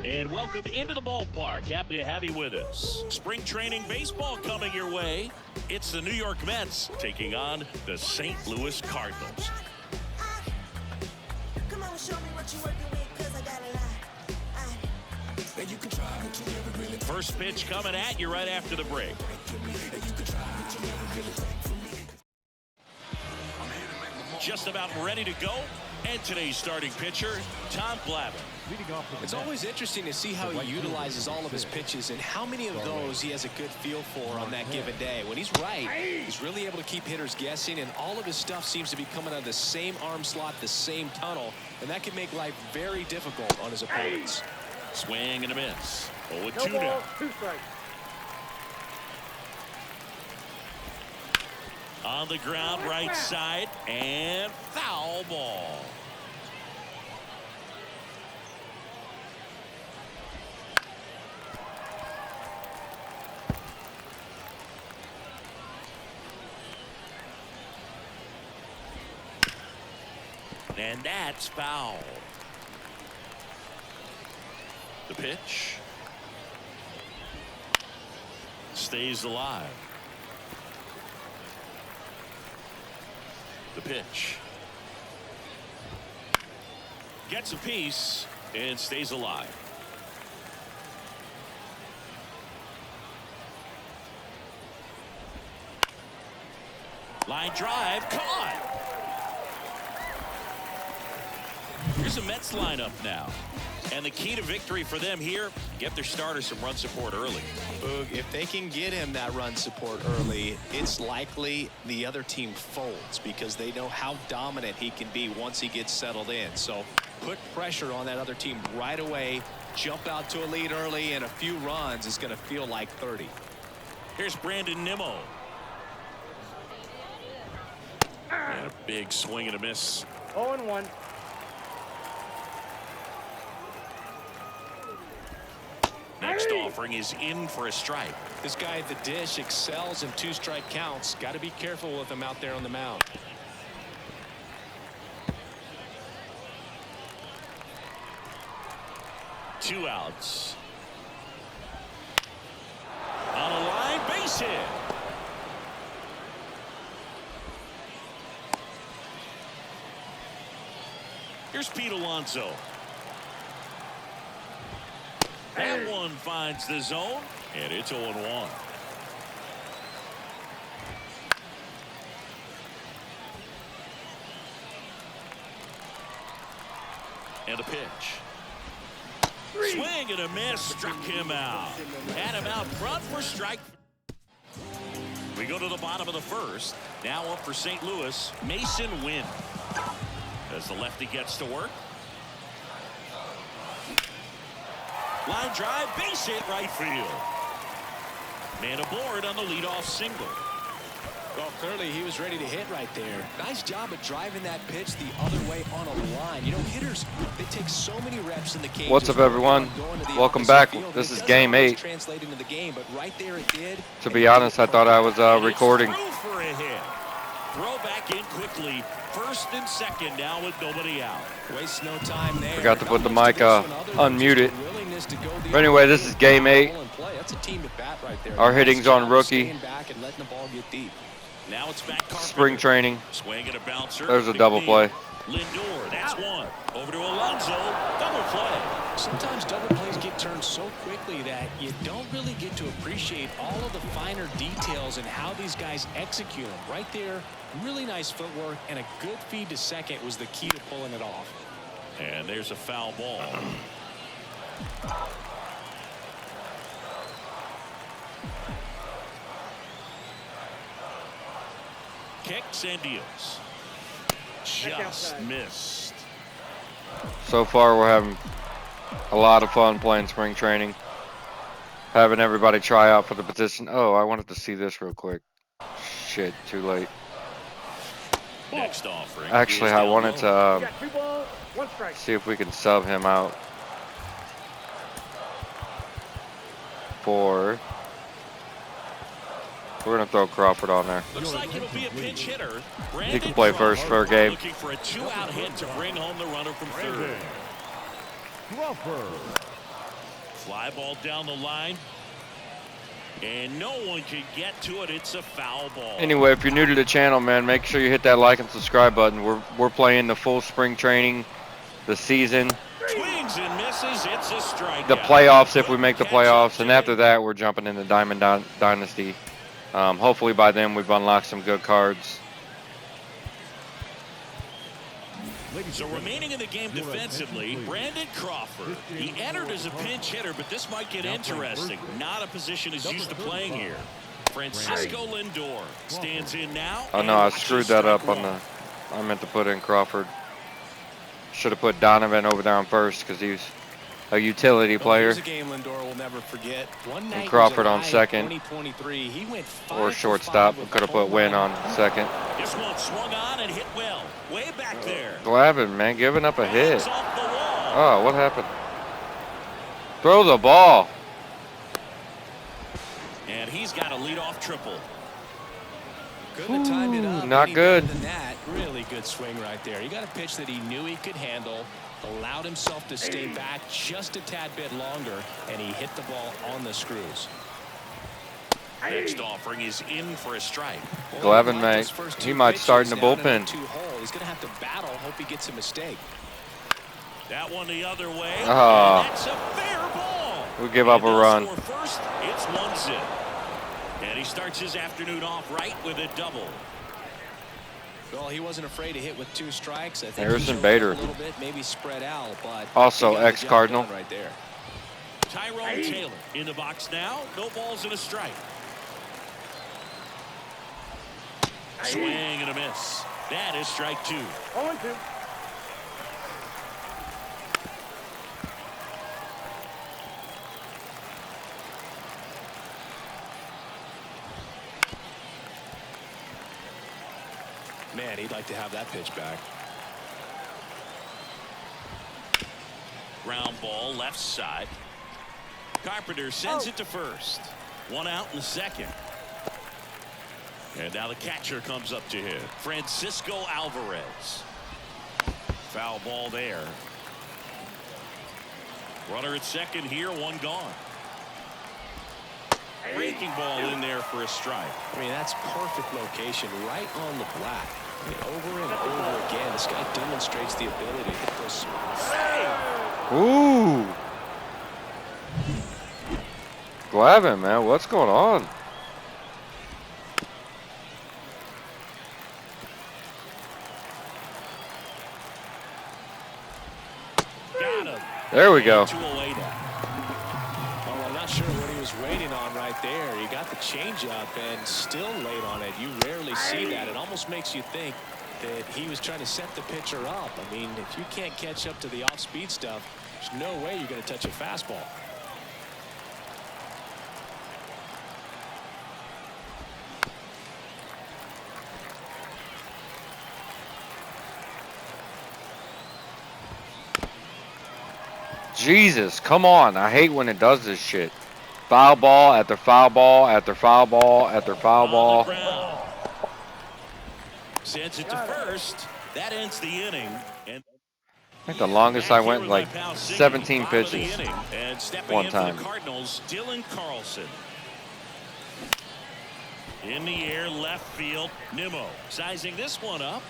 And welcome into the ballpark. Happy to have you with us. Spring training baseball coming your way. It's the New York Mets taking on the St. Louis Cardinals. First pitch coming at you right after the break. Just about ready to go. And today's starting pitcher, Tom Glavine. It's always interesting to see how he utilizes all of his pitches and how many of those he has a good feel for on that given day. When he's right, he's really able to keep hitters guessing, and all of his stuff seems to be coming out of the same arm slot, the same tunnel, and that can make life very difficult on his opponents. Swing and a miss. 0-2 now. 2 strikes. On the ground, right side, and foul ball. And that's foul. The pitch stays alive. The pitch gets a piece and stays alive. Line drive caught. Here's a Mets lineup now. And the key to victory for them here, get their starter some run support early. Boog, if they can get him that run support early, it's likely the other team folds because they know how dominant he can be once he gets settled in. So put pressure on that other team right away, jump out to a lead early, and a few runs is going to feel like 30. Here's Brandon Nimmo. And a big swing and a miss. 0-1. Next offering is in for a strike. This guy at the dish excels in 2-strike counts. Got to be careful with him out there on the mound. Two outs. On a line, base hit. Here's Pete Alonso. That one finds the zone, and it's 0-1. And a pitch. Swing and a miss, struck him out. Had him out front for strike. We go to the bottom of the first. Now up for St. Louis, Mason Wynn. As the lefty gets to work. Line drive, base hit right field. Man aboard on the leadoff single. Well, clearly he was ready to hit right there. Nice job of driving that pitch the other way on a line. You know, hitters, they take so many reps in the cage. What's up, everyone? Welcome back. This is Game 8. Translate into the game, but right there it did. To be honest, I thought I was recording. For a hit. Throw back in quickly. First and second now with nobody out. Waste no time there. Forgot to put the mic unmuted. But anyway, this is Game 8. Our hitting's on rookie. Now it's back Spring training. Swing and a bouncer. There's a double play. Lindor, that's one. Over to Alonso, double play. Sometimes double plays get turned so quickly that you don't really get to appreciate all of the finer details and how these guys execute them. Right there, really nice footwork, and a good feed to second was the key to pulling it off. And there's a foul ball. Kicks and deals. Just missed. So far, we're having a lot of fun playing spring training. Having everybody try out for the position. Oh, I wanted to see this real quick. Shit, too late. Next offering. Actually, I wanted to see if we can sub him out for... We're going to throw Crawford on there. Looks like it'll be a pinch hitter. He can play first for a game. Looking for a two-out hit to bring home the runner from third. Fly ball down the line. And no one can get to it. It's a foul ball. Anyway, if you're new to the channel, man, make sure you hit that like and subscribe button. We're playing the full spring training, the season, Swings and misses. It's a strikeout. the playoffs if we make the playoffs, and after that, we're jumping into Diamond Dynasty. Hopefully by then we've unlocked some good cards. So remaining in the game defensively, Brandon Crawford. He entered as a pinch hitter, but this might get interesting. Not a position he's used to playing here. Francisco Lindor stands in now. Oh no, I screwed that up on the... I meant to put in Crawford. Should have put Donovan over there on first because he's a utility player. Here's a game Lindor will never forget. One night And Crawford in on July second. 2023, he went Or shortstop. We could have put Wynn on second. This one swung on and hit well. Way back there. Glavin, man, giving up a hit. Off the wall. Oh, what happened? Throw the ball. And he's got a leadoff triple. Couldn't have timed it up not any good. better than that. Really good swing right there. He got a pitch that he knew he could handle, allowed himself to stay back just a tad bit longer, and he hit the ball on the screws. Next offering is in for a strike. Glavin, mate, he might start in the bullpen. He's going to have to battle. Hope he gets a mistake. That one the other way. Oh. And that's a fair ball. We give up a run. First, it's 1-0. And he starts his afternoon off right with a double. Well, he wasn't afraid to hit with 2 strikes. I think Harrison Bader. a little bit, maybe spread out, but Also ex-Cardinal. Right there. Tyrone Taylor in the box now. No balls and a strike. Swing and a miss. That is strike 2. 0-2. Man, he'd like to have that pitch back. Ground ball left side. Carpenter sends it to first. 1 out in the second. And now the catcher comes up to him. Francisco Alvarez. Foul ball there. Runner at second here, 1 gone. Breaking ball in there for a strike. I mean, that's perfect location right on the black. I mean, over and over again, this guy demonstrates the ability to hit those. Ooh. Glavin, man, what's going on? Got him. There we go. Well, I'm not sure what he was waiting on right there. He got the changeup and still late on it. You rarely see that. It almost makes you think that he was trying to set the pitcher up. I mean, if you can't catch up to the off-speed stuff, there's no way you're going to touch a fastball. Jesus, come on. I hate when it does this shit. Foul ball after foul ball after foul ball after foul ball. Sends it to first. That ends the inning. And I think the longest I went like 17 pitches one time. Cardinals, Dylan Carlson. In the air, left field, Nimmo sizing this one up.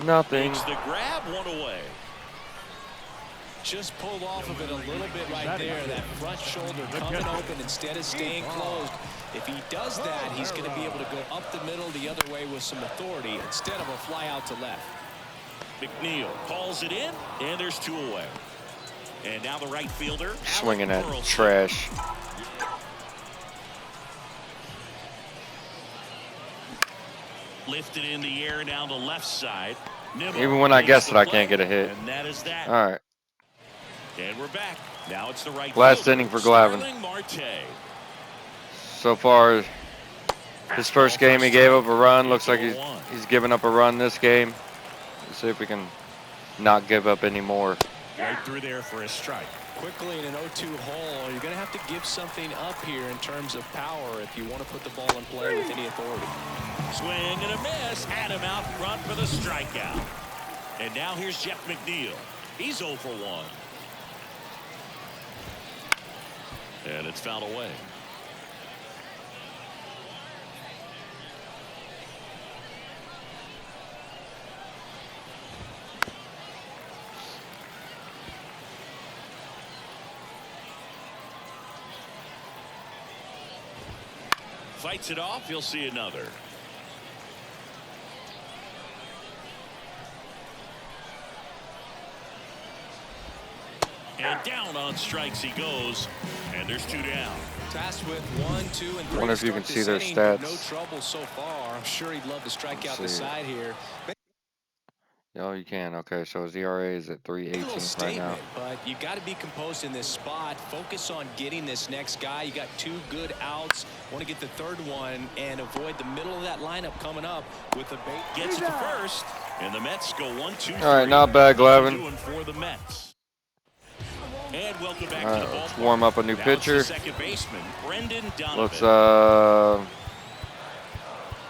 Nothing. Makes the grab, one away. Just pulled off of it a little bit right there. That front shoulder coming open instead of staying closed. If he does that, he's going to be able to go up the middle the other way with some authority instead of a fly out to left. McNeil calls it in, and there's 2 away. And now the right fielder swinging at trash. Lifted in the air down the left side. Nimmo even when I guess it, I can't get a hit. And that is that. All right. And we're back. Now it's the right last fielder, inning for Glavin. So far, his first game he gave up a run. Looks like he's giving up a run this game. Let's see if we can not give up any more. Right through there for a strike. Quickly in an 0-2 hole, you're going to have to give something up here in terms of power if you want to put the ball in play with any authority. Swing and a miss. Had him out front for the strikeout. And now here's Jeff McNeil. He's 0 for 1. And it's fouled away. Fights it off. You'll see another. And down on strikes he goes. And there's 2 down. Tasked with 1, 2, and 3. I wonder if you can see their stats. No trouble so far. I'm sure he'd love to strike out the side here. Oh, you can. Okay, so his ERA is at 3.18 right now. But you got to be composed in this spot. Focus on getting this next guy. You got 2 good outs. Want to get the 3rd one and avoid the middle of that lineup coming up with the bait. Gets it to first, and the Mets go 1-2. All right, not bad, Glavin. For the Mets. And welcome back All to the right, let's ballpark. warm up a new pitcher. Second baseman, Brendan Donovan. Let's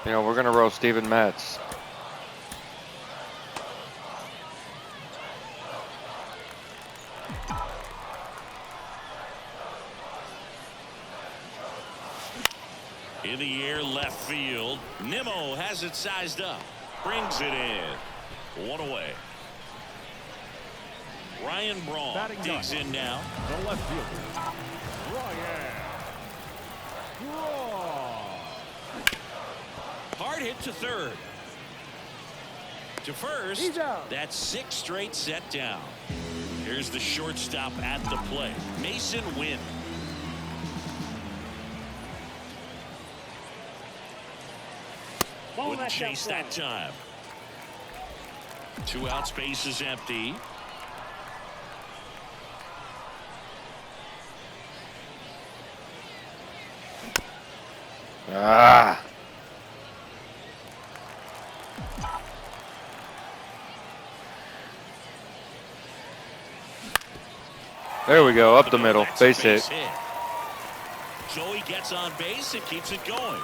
you know, we're gonna roast Steven Matz. In the air, left field. Nimmo has it sized up. Brings it in. 1 away. Ryan Braun digs in now. The left fielder, Ryan Braun. Hard hit to third. To first. That's 6 straight set down. Here's the shortstop at the plate. Mason Wynn. Wouldn't chase that time. 2 out, space is empty. Ah. There we go, up the middle, base hit. Joey gets on base and keeps it going.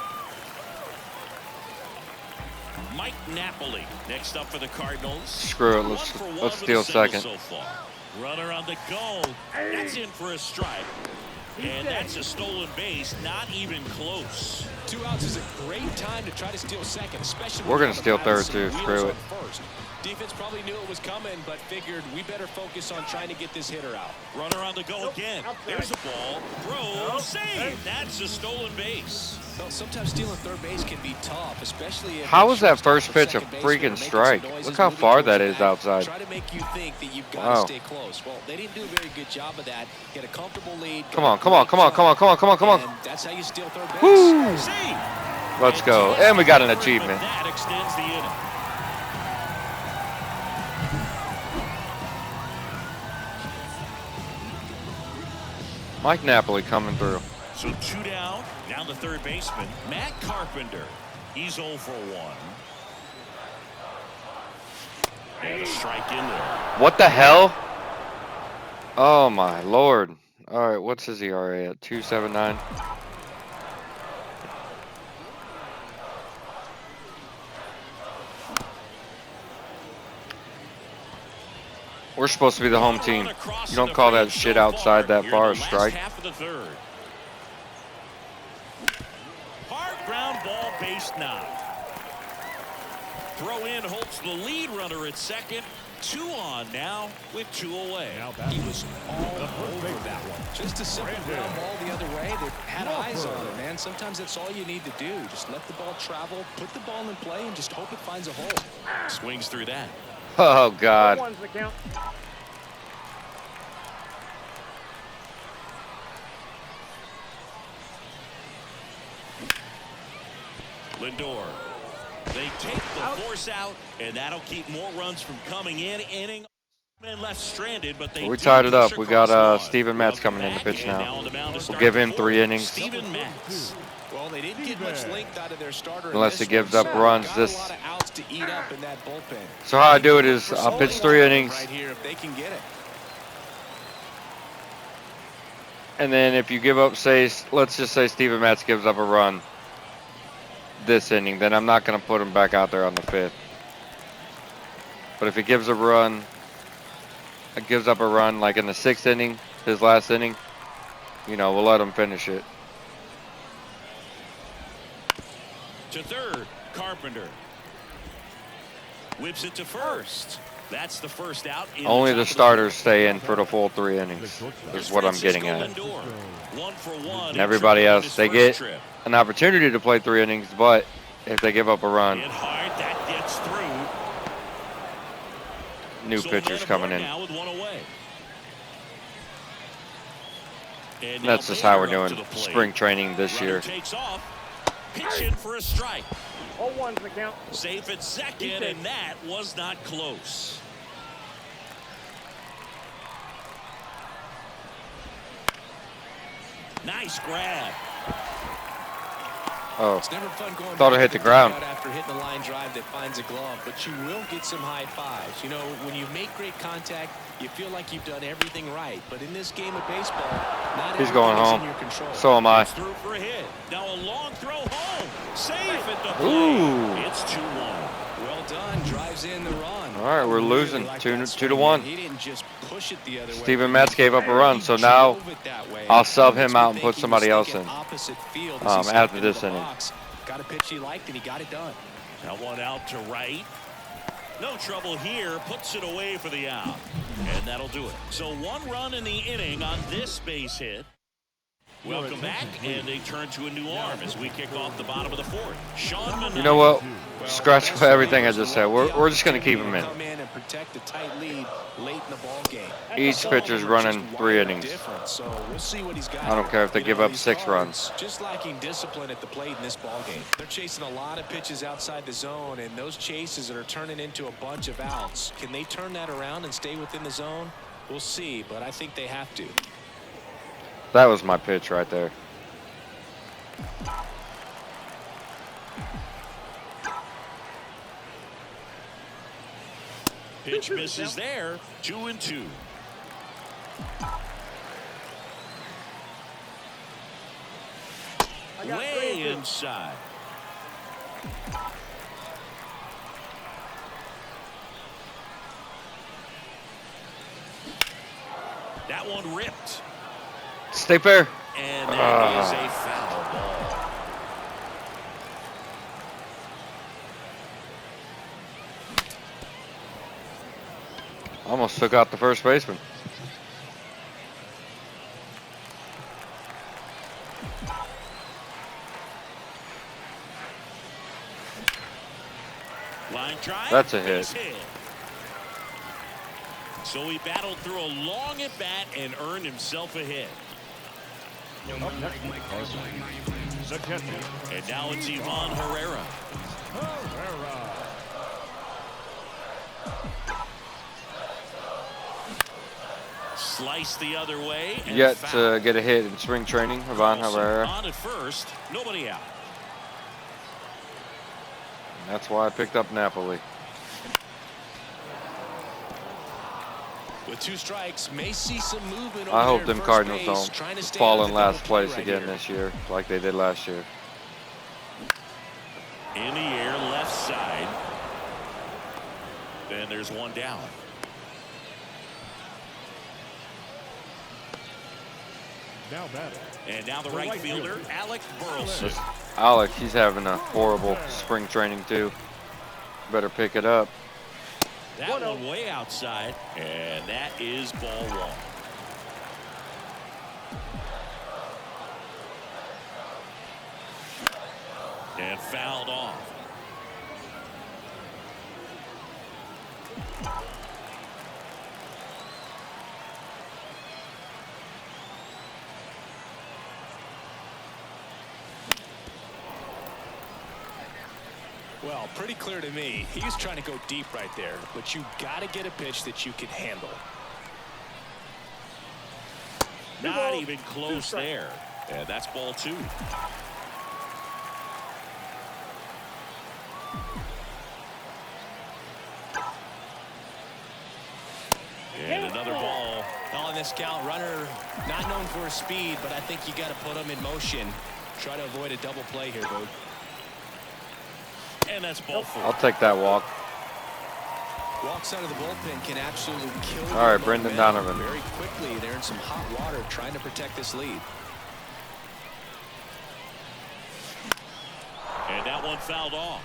Mike Napoli next up for the Cardinals. Screw it, let's steal second. So runner on the go. That's in for a strike. And that's a stolen base, not even close. 2 outs is a great time to try to steal second, especially. We're going to steal third too, screw it. Defense probably knew it was coming, but figured we better focus on trying to get this hitter out. Runner on the go again. There's a ball. Throw, save. That's a stolen base. Well, sometimes stealing third base can be tough, especially if how was that first pitch a freaking strike? Look how far that is outside. Try to make you think that you've got to stay close. Well, they didn't do a very good job of that. Get a comfortable lead. Come on, Come on, come on, come on, come on, come on, come on. And that's how you steal third base. Woo! See? Let's go. And we got an achievement. That extends the inning. Mike Napoli coming through. So 2 down. Down the third baseman, Matt Carpenter. He's 0 for 1. And a strike in there. What the hell? Oh my lord. All right, what's his ERA at? 2.79. We're supposed to be the home team. You don't call that shit outside that far a strike. Half of the third. Hard ground ball, base knock. Throw in holds the lead runner at second. 2 on now with 2 away. He was all over that one. Just a simple ground ball the other way. They had eyes on it, man. Sometimes that's all you need to do. Just let the ball travel, put the ball in play, and just hope it finds a hole. Swings through that. Oh God. Lindor. They take the force out, and that'll keep more runs from coming in. Inning and left stranded, but they We tied it up. We got Steven Matz coming in to pitch and now. on the mound to We'll start give the him 3 fourth. innings. Steven Matz. Well, they didn't get much length out of their starter. Unless in he this gives one, up so runs got this- a lot of outs to eat up in that bullpen. So how I do it is I'll pitch 3 innings, Right here, if they can get it. and then if you give up, say, let's just say Steven Matz gives up a run this inning, then I'm not going to put him back out there on the 5th. But if he gives a run, it gives up a run like in the 6th inning, his last inning, you know, we'll let him finish it. To third, Carpenter. Whips it to first. That's the first out. Only the starters stay in for the full 3 innings, is what I'm getting at. 1 for 1. And everybody else, they get an opportunity to play 3 innings, but if they give up a run, Hit hard, that gets through. new pitchers coming in. Now with 1 away. And That's now just how we're Bader up doing to the plate. spring training this Runner year. takes off. Pitch in for a strike. 0-1's the count. Safe at second, and that was not close. Nice grab. Oh, It's never fun going thought it back hit to the ground. dugout after hitting a line drive that finds a glove, but you will get some high fives. You know, when you make great contact, you feel like you've done everything right. But in this game of baseball, not He's going everything is home. in your control. So am I. It's through for a hit. Now a long throw home. Safe at the plate. Ooh. It's 2-1. Well done. Drives in the run. All right, we're losing. Like 2 that to swing, 1. man. He didn't just push it the other way. Steven Matz gave up a run, so now I'll sub him out and put somebody else in after this inning. Got a pitch he liked, and he got it done. That one out to right. No trouble here. Puts it away for the out. And that'll do it. So 1 run in the inning on this base hit. Welcome back, and they turn to a new arm as we kick off the bottom of the 4th. Sean Manaea. You know what? Scratch everything I just said. We're just going to keep him in. Come in and protect the tight lead late in the ball game. Each pitcher's running 3 innings. So we'll see what he's got. I don't care if they You give know, up these 6 cards runs. Just lacking discipline at the plate in this ball game. They're chasing a lot of pitches outside the zone, and those chases that are turning into a bunch of outs. Can they turn that around and stay within the zone? We'll see, but I think they have to. That was my pitch right there. Pitch misses there. 2-2. Way inside. That one ripped. Stay fair. And that is a foul ball. Almost took out the first baseman. Line drive. That's a base hit. So he battled through a long at bat and earned himself a hit. Up next, Carson. The catcher. And now it's Ivan Herrera. Herrera. Slice the other way. And Yet foul. to get a hit in spring training, Ivan Herrera. On at first, nobody out. That's why I picked up Napoli. With 2 strikes, may see some movement. I over hope there them at Cardinals first base, don't trying to stay fall out in of the last double play place right again here. this year, like they did last year. In the air, left side. Then there's one down. Now batting. And now the right fielder, Alec Burleson. Alex, he's having a horrible spring training too. Better pick it up. That one way outside, and that is ball 1. And fouled off. Well, pretty clear to me. He's trying to go deep right there, but you got to get a pitch that you can handle. Not even close there. And that's ball 2. And another ball. On this count, runner not known for his speed, but I think you got to put him in motion. Try to avoid a double play here, Boo. And that's ball 4. I'll take that walk. Walks out of the bullpen can absolutely kill. All right, your Brendan momentum Donovan. Very quickly, they're in some hot water trying to protect this lead. And that one fouled off.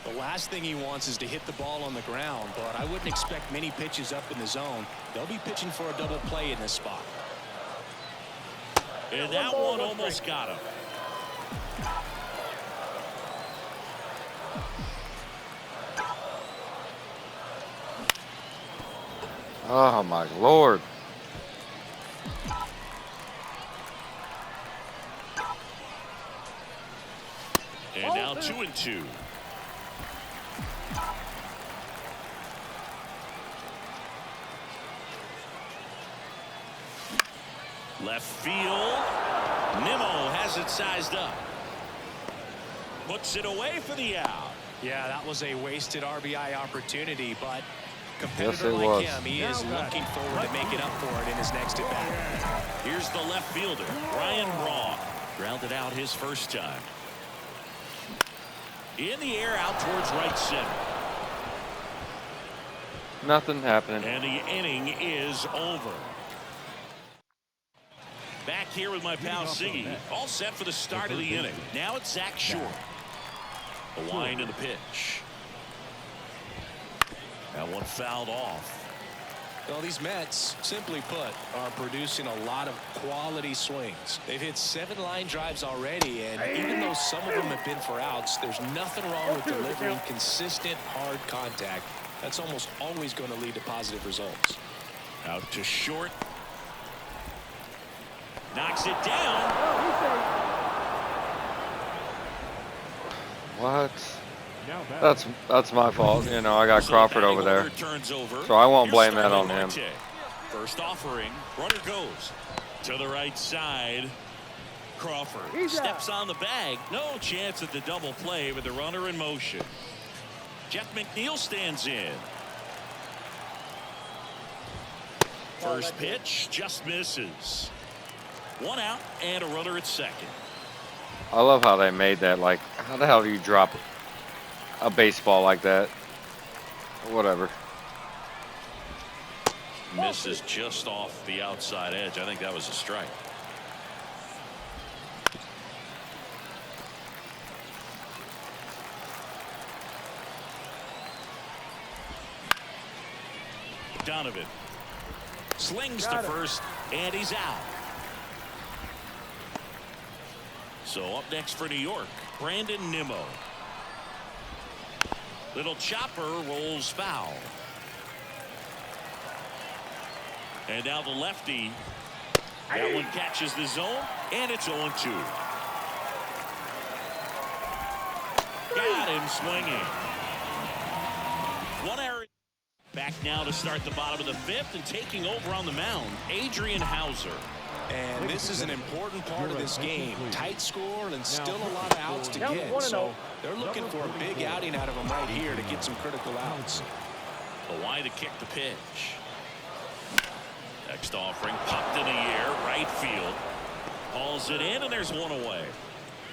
The last thing he wants is to hit the ball on the ground, but I wouldn't expect many pitches up in the zone. They'll be pitching for a double play in this spot. And that one almost got him. Oh my Lord. And now 2-2. Left field. Nimmo has it sized up. Puts it away for the out. Yeah, that was a wasted RBI opportunity, but competitor Yes, it like was. him, he is looking forward to making up for it in his next at-bat. Here's the left fielder, Ryan Braun. Grounded out his first time. In the air out towards right center. Nothing happening. And the inning is over. Back here with my pal Siggy. All set for the start of the inning. Now it's Zach Short. The wind and the pitch. That one fouled off. Well, these Mets, simply put, are producing a lot of quality swings. They've hit 7 line drives already, and even though some of them have been for outs, there's nothing wrong with delivering consistent, hard contact. That's almost always going to lead to positive results. Out to Short. Knocks it down. What? Now batting. That's my fault. You know, I got So Crawford batting over there. order turns over. So I won't Here's blame that on Starling him. Marte. First offering. Runner goes to the right side. Crawford steps on the bag. No chance at the double play with the runner in motion. Jeff McNeil stands in. First pitch just misses. 1 out and a runner at second. I love how they made that. Like, how the hell do you drop a baseball like that? Whatever. Misses just off the outside edge. I think that was a strike. Donovan slings to first, and he's out. So up next for New York, Brandon Nimmo. Little chopper rolls foul. And now the lefty That one catches the zone, and it's 0-2. Got him swinging. One error. Back now to start the bottom of the fifth, and taking over on the mound, Adrian Hauser. And this is an important part of this game. Tight score and still a lot of outs to get. So they're looking for a big outing out of him right here to get some critical outs. Hawaii to kick the pitch. Next offering popped in the air, right field. Hauls it in, and there's one away.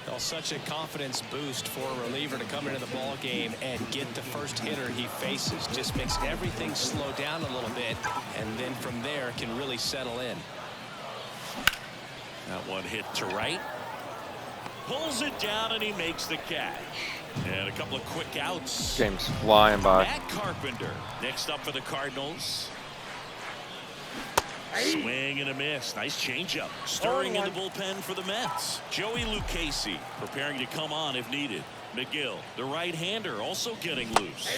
Well, such a confidence boost for a reliever to come into the ball game and get the first hitter he faces. Just makes everything slow down a little bit, and then from there can really settle in. That one hit to right. Pulls it down, and he makes the catch. And a couple of quick outs. Game's flying by. Matt Carpenter next up for the Cardinals. Swing and a miss. Nice changeup. Stirring in the bullpen for the Mets. Joey Lucchesi preparing to come on if needed. McGill, the right-hander, also getting loose.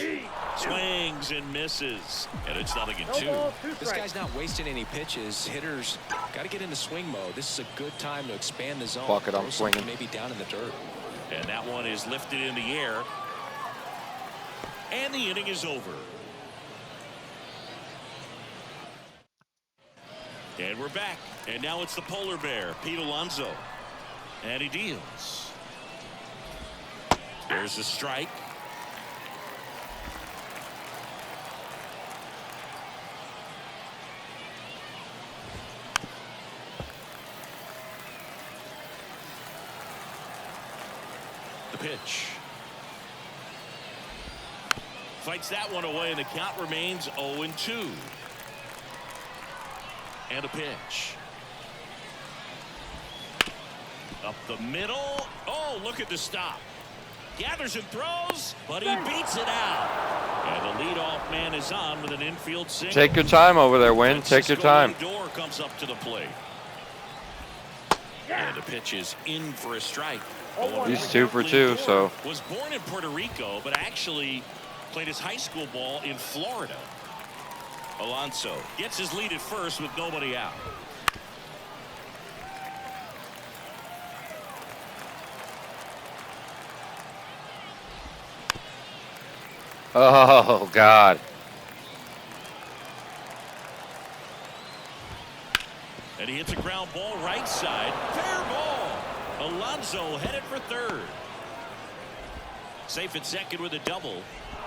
Swings and misses. And it's 0-2. This guy's not wasting any pitches. Hitters got to get into swing mode. This is a good time to expand the zone. Fuck it, I'm swinging. Maybe down in the dirt. And that one is lifted in the air. And the inning is over. And we're back. And now it's the polar bear, Pete Alonso. And he deals. There's a strike. The pitch. Fights that one away, and the count remains 0-2. And a pitch. Up the middle. Oh, look at the stop. Gathers and throws, but he beats it out. And the leadoff man is on with an infield single. Take your time over there, Win. Take your time. Door comes up to the plate. And the pitch is in for a strike. He's 2 for 2, so. Was born in Puerto Rico, but actually played his high school ball in Florida. Alonso gets his lead at first with nobody out. Oh, God. And he hits a ground ball right side. Fair ball. Alonso headed for third. Safe at second with a double.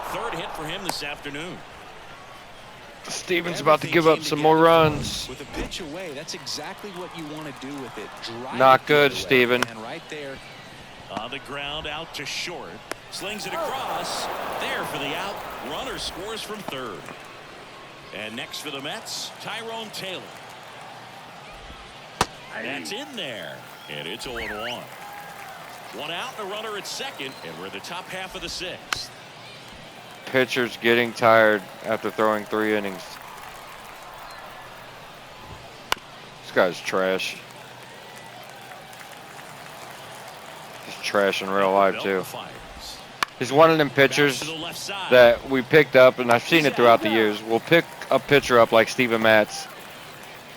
Third hit for him this afternoon. Steven's about to give up some more runs. With a pitch away, that's exactly what you want to do with it. Drive Not good, Steven. And right there. On the ground, out to short. Slings it across. There for the out. Runner scores from third. And next for the Mets, Tyrone Taylor. That's in there. And it's 0-1. One out and a runner at second. And we're in the top half of the sixth. Pitcher's getting tired after throwing 3 innings. This guy's trash. He's trash in real life, too. He's one of them pitchers that we picked up, and I've seen it throughout the years. We'll pick a pitcher up like Steven Matz,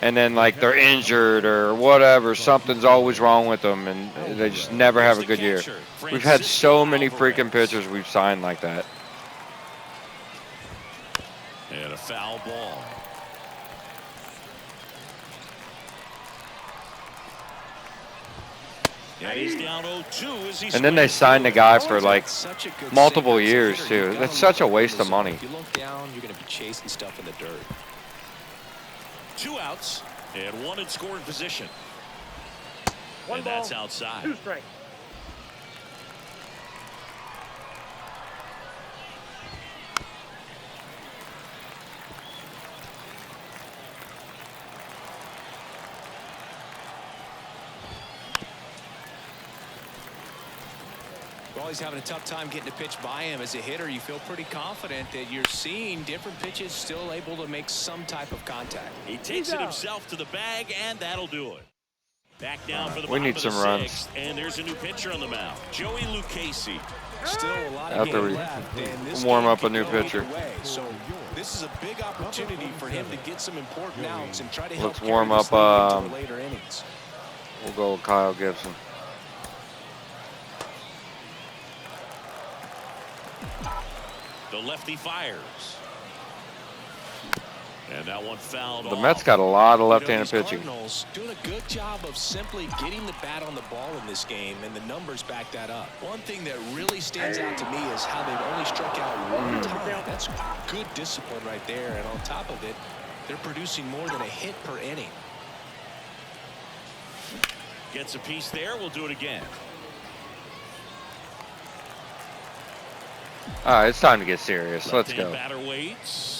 and then like they're injured or whatever. Something's always wrong with them, and they just never have a good year. We've had so many freaking pitchers we've signed like that. And a foul ball. And he's down 0-2 as he and then they signed the guy for like multiple years too. That's such a waste of money. If you look down, you're going to be chasing stuff in the dirt. 2 outs and 1 in scoring position. One and ball, that's outside. 2 strikes. Well, he's having a tough time getting a pitch by him. As a hitter, you feel pretty confident that you're seeing different pitches still able to make some type of contact. He takes it himself to the bag, and that'll do it. Back down for the We need some runs. And there's a new pitcher on the mound, Joey Lucchesi. Still a lot of After game we left, and this warm game up a could new go either pitcher. way. So this is a big opportunity for him to get some important outs and try to help Let's carry warm this up. lead into the later innings. We'll go with Kyle Gibson. The lefty fires. And that one fouled The off. Mets got a lot of You left-handed know, these pitching. Cardinals doing a good job of simply getting the bat on the ball in this game, and the numbers back that up. One thing that really stands out to me is how they've only struck out one time. That's good discipline right there, and on top of it, they're producing more than a hit per inning. Gets a piece there. We'll do it again. All right, it's time to get serious. Let's Left-hand go. batter waits.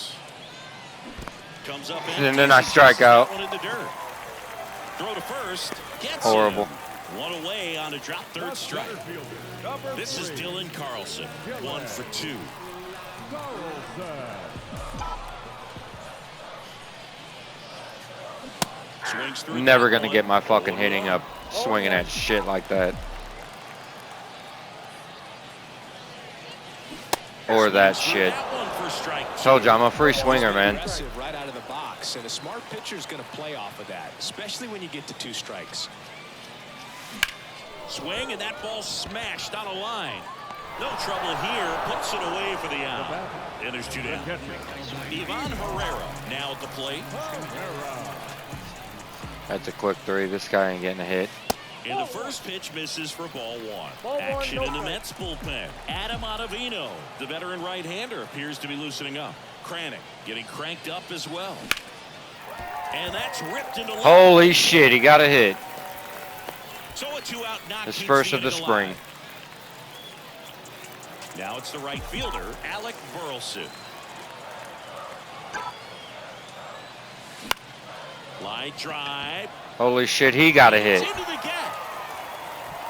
Comes up And then I strike out. One in the dirt. Throw to first. Gets Horrible. him. One away on a drop third strike. This is Dylan Carlson. 1 for 2. Swings through. Never that gonna one. get my fucking hitting up swinging at shit like that. Or that Swings through shit. that one for strike 2. Told you I'm a free swinger, man. Aggressive right out of the box, and a smart pitcher is going to play off of that, especially when you get to 2 strikes. Swing, and that ball smashed on a line. No trouble here. Puts it away for the out. And there's 2 down. Ivan Herrera now at the plate. That's a quick 3. This guy ain't getting a hit. And the first pitch misses for ball 1. Action in the Mets bullpen. Adam Ottavino, the veteran right-hander, appears to be loosening up. Kranick getting cranked up as well. And that's ripped into left. Holy shit, he got a hit. So a 2-out knock. His keeps first of the inning spring. alive. Now it's the right fielder, Alec Burleson. Line drive. Holy shit, he got a hit. Into the gap.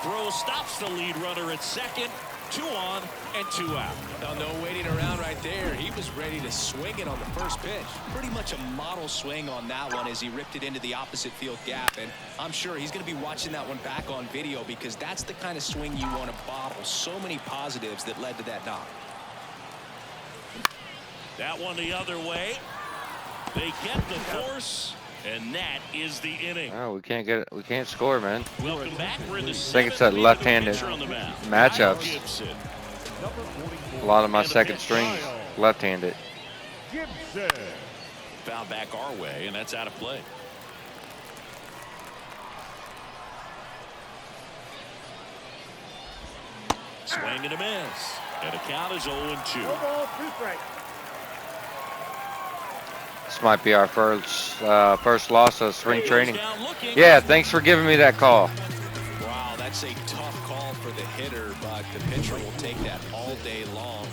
Throw stops the lead runner at second. 2 on and 2 out. Now, no waiting around right there. He was ready to swing it on the first pitch. Pretty much a model swing on that one as he ripped it into the opposite field gap. And I'm sure he's going to be watching that one back on video because that's the kind of swing you want to bottle. So many positives that led to that knock. That one the other way. They get the force. And that is the inning. Oh, we can't get it. We can't score, man. Welcome back. We're in the I think it's that 7th left-handed pitcher on the mound. matchups. Gibson. A lot of my second strings left-handed. Gibson. Foul back our way, and that's out of play. Swing and a miss. And the count is 0-2. This might be our first loss of spring training. Down looking. Yeah, thanks for giving me that call. Wow, that's a tough call for the hitter, but the pitcher will take that all day long.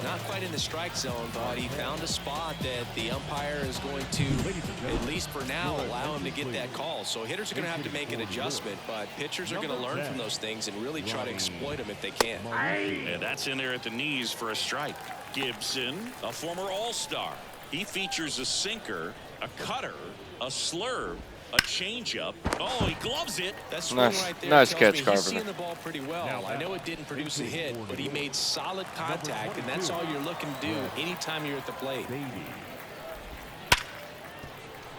Not quite in the strike zone, but he found a spot that the umpire is going to, at least for now, allow him to get that call. So hitters are going to have to make an adjustment, but pitchers are going to learn from those things and really try to exploit them if they can. And that's in there at the knees for a strike. Gibson, a former All-Star. He features a sinker, a cutter, a slurve, a changeup. Oh, he gloves it. That swing Nice- right there nice tells catch, me he's Carpenter. seeing the ball pretty well. I know it didn't produce a hit, but he made solid contact, and that's all you're looking to do anytime you're at the plate.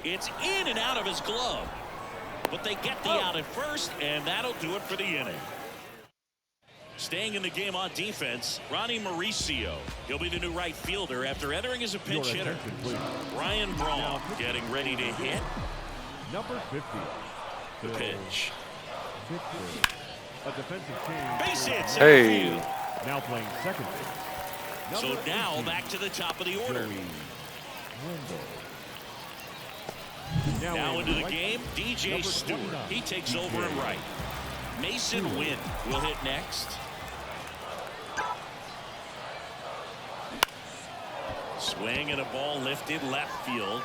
It's in and out of his glove. But they get the out at first, and that'll do it for the inning. Staying in the game on defense, Ronnie Mauricio. He'll be the new right fielder after entering as a pinch hitter. Ryan Braun getting ready to hit. Number 50. The pitch. A defensive change. Base hit. center Hey. field. Now playing second base. So Number now 18, back to the top of the order. Joey Wendell. Now into the right game, DJ number Stewart. 29, He takes DJ. over and right. Mason Wynn will hit next. Swing and a ball lifted left field.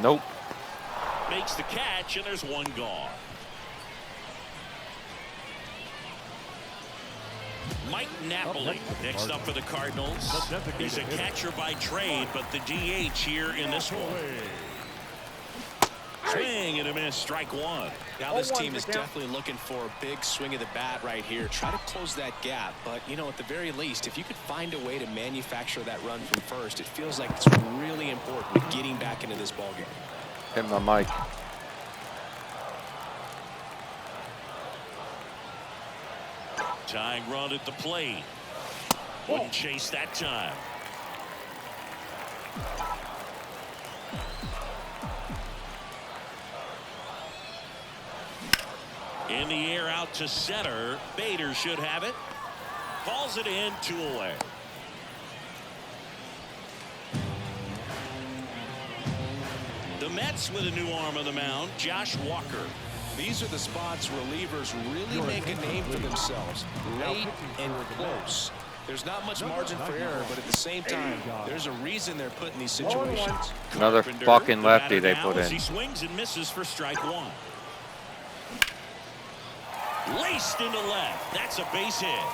Nope. Makes the catch, and there's one gone. Mike Napoli next up for the Cardinals. He's a catcher by trade, but the DH here in this one. Swing and a miss, strike one. Now this team is definitely looking for a big swing of the bat right here. Try to close that gap. But, you know, at the very least, if you could find a way to manufacture that run from first, it feels like it's really important to getting back into this ballgame. Hit my mic. Tying run at the plate. Wouldn't chase that time. In the air out to center. Bader should have it. Falls it in, 2 away. The Mets with a new arm on the mound, Josh Walker. These are the spots relievers really make a name for themselves. Late and close. There's not much margin for error, but at the same time, there's a reason they're put in these situations. Another fucking lefty they put in. He swings and misses for strike one. Laced into left. That's a base hit.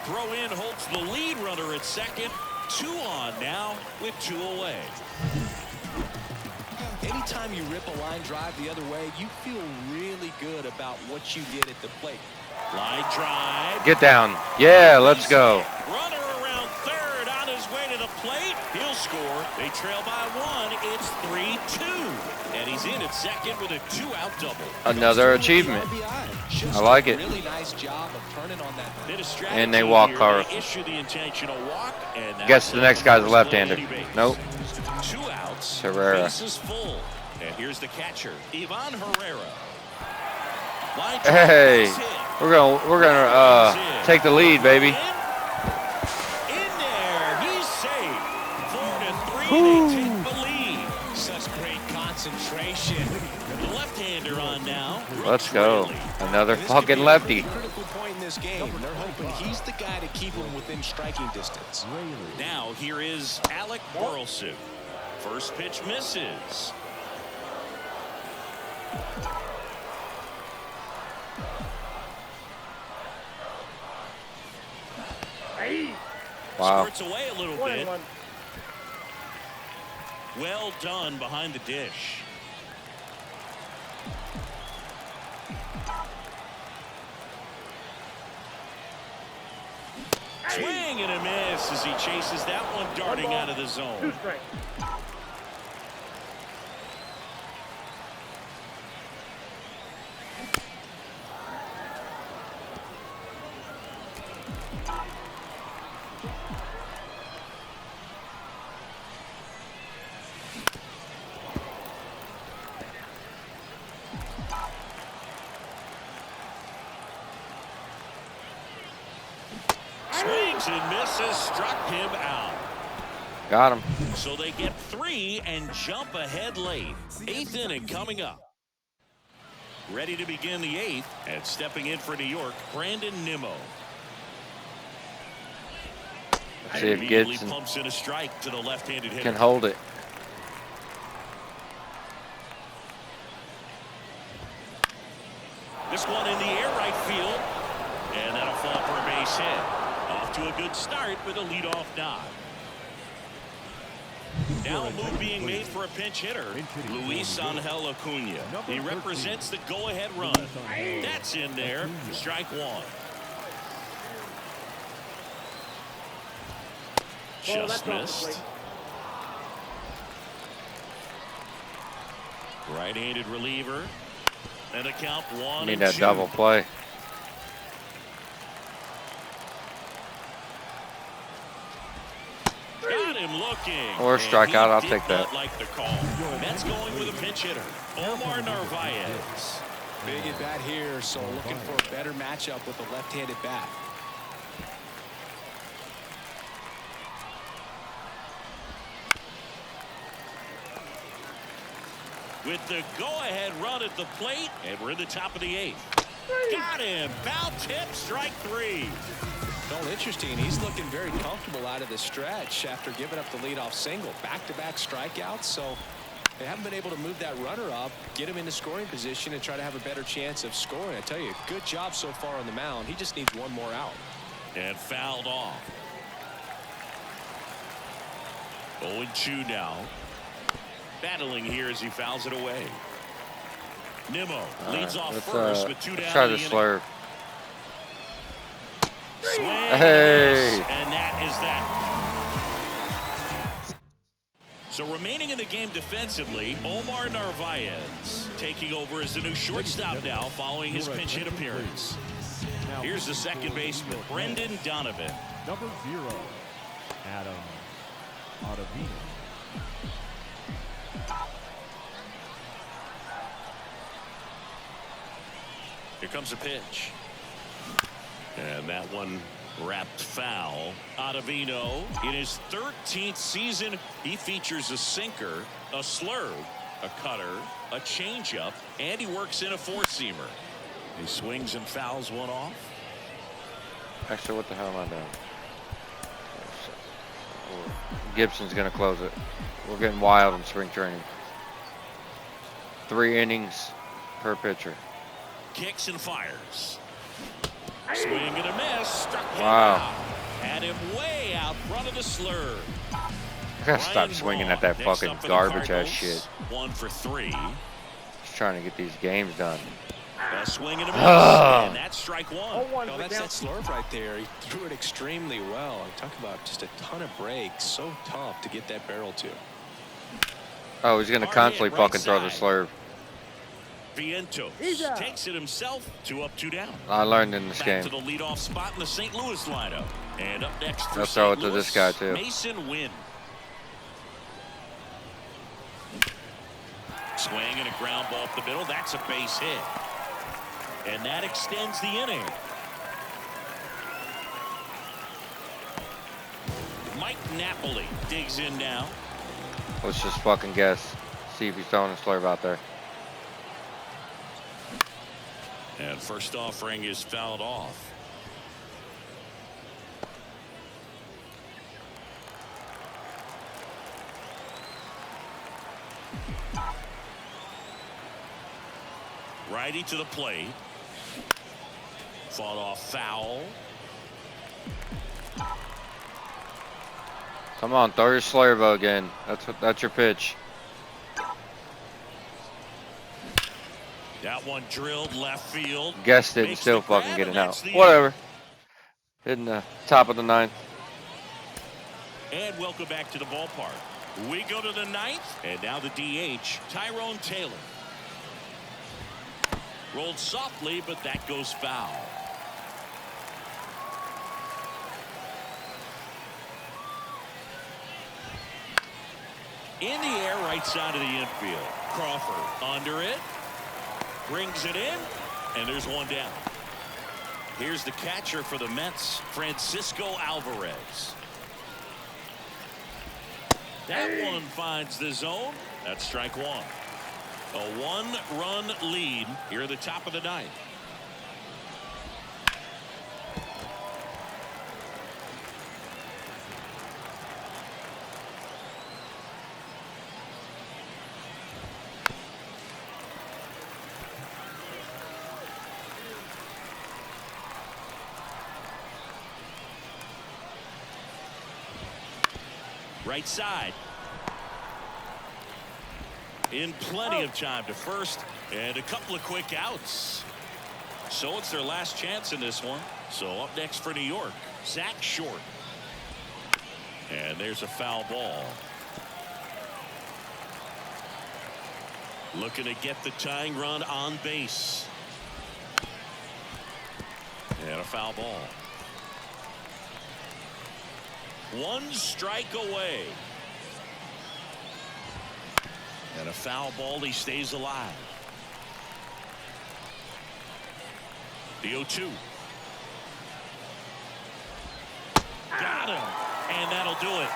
Throw in holds the lead runner at second. 2 on now with 2 away. Anytime you rip a line drive the other way, you feel really good about what you did at the plate. Line drive. Get down. Yeah, let's go. Runner around third on his way to the plate. He'll score. They trail by 1. It's 3-2. And he's in at second with a 2-out double. Another achievement. I like it. Really nice job of turning on that. And they walk Carr. Issue the intentional walk. And Guess the next guy's a left-hander. Nope. 2 outs. Herrera. Bases full. And here's the catcher, Ivan Herrera. Line Hey, drive, we're gonna take the lead, baby. In there, he's safe. 4-3, they take the lead. Such great concentration. The left-hander on now. Let's go. Brooks Another This fucking could be a lefty. pretty critical point in this game. They're hoping he's the guy to keep him within striking distance. Raley. Now here is Alec Burleson. First pitch misses. Wow. Squirts away a little bit. Well done behind the dish. Swing and a miss as he chases that one darting out of the zone. Swings and misses, struck him out. Got him. So they get 3 and jump ahead late. 8th inning coming up. Ready to begin the 8th, and stepping in for New York, Brandon Nimmo. Let's see if Immediately Gibson pumps in a strike to the left-handed hitter. can hold it. This one in the air right field, and that'll fall for a base hit. Off to a good start with a leadoff nod. Now a move being made for a pinch hitter, Luis Angel Acuna. He represents the go-ahead run. That's in there. Strike one. Just missed. Right-handed reliever. And a count 1-2. Need that double play. Got him looking. Or strikeout, I'll take that. Like the call. Mets going with a pinch hitter, Omar Narvaez. Big at bat here, so looking for a better matchup with a left-handed bat. With the go-ahead run at the plate, and we're in the top of the 8th. Got him. Foul tip, strike 3. Well, interesting. He's looking very comfortable out of the stretch after giving up the leadoff single. Back-to-back strikeouts, so they haven't been able to move that runner up, get him into scoring position, and try to have a better chance of scoring. I tell you, good job so far on the mound. He just needs one more out. And fouled off. 0-2 now. Battling here as he fouls it away. Nimmo All leads right, off let's, first with 2 let's down try in the the inning. slurve. Swing Hey. and that is that. So remaining in the game defensively, Omar Narvaez taking over as the new shortstop now following his pinch hit appearance. Now, Here's the second baseman, Brendan Donovan. number 0, Adam Ottavino. Here comes a pitch. And that one wrapped foul. Ottavino, in his 13th season, he features a sinker, a slurve, a cutter, a changeup, and he works in a four-seamer. He swings and fouls one off. Actually, what the hell am I doing? Gibson's going to close it. We're getting wild in spring training. 3 innings per pitcher. Kicks and fires. Swing and a miss. Struck him Wow. out. Had him way out front of the slurve. I gotta stop swinging at that Next fucking up for the garbage ass Cardinals, shit. 1 for 3. Just trying to get these games done. A swing and a miss. Ah. And that's strike one. Oh, that's that slurve right there. He threw it extremely well. I talk about just a ton of breaks. So tough to get that barrel to. Oh, he's gonna Hard constantly hit right fucking throw the side. slurve. Vientos takes it himself. 2 up, 2 down. I learned in this Back game. to the leadoff spot in the St. Louis lineup. And up next for They'll throw St. it to Louis, this guy, too. Mason Wynn. Swing and a ground ball up the middle. That's a base hit. And that extends the inning. Mike Napoli digs in now. Let's just fucking guess. See if he's throwing a slurve out there. And first offering is fouled off. Righty to the plate. Fought off foul. Come on, throw your slurve again. That's your pitch. That one drilled left field. Guessed it and Makes still the grab, fucking getting and out. that's the Whatever. In the top of the 9th. And welcome back to the ballpark. We go to the 9th, and now the DH, Tyrone Taylor. Rolled softly, but that goes foul. In the air, right side of the infield. Crawford under it. Brings it in, and there's one down. Here's the catcher for the Mets, Francisco Alvarez. That one finds the zone. That's strike one. A 1-run lead here at the top of the 9th. Right side. In plenty of time to first, and a couple of quick outs. So it's their last chance in this one. So up next for New York, Zach Short. And there's a foul ball. Looking to get the tying run on base. And a foul ball. 1 strike away. And a foul ball. He stays alive. The 0-2. Got him. And that'll do it.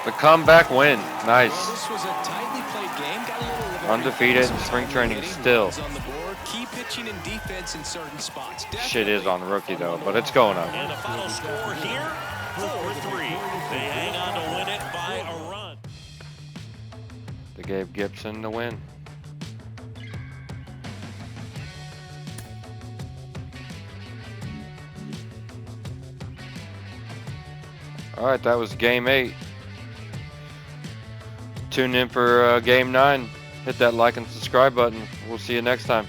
The comeback win. Nice. Well, this was a tightly played game. Got a little Undefeated in spring training still. On the board. Key pitching and defense in certain spots. Shit is on the rookie though, but it's going up. And the final score here, 4-3. They hang on to win it by a run. They gave Gibson the win. All right, that was game 8. Tune in for game 9. hit that like and subscribe button. We'll see you next time.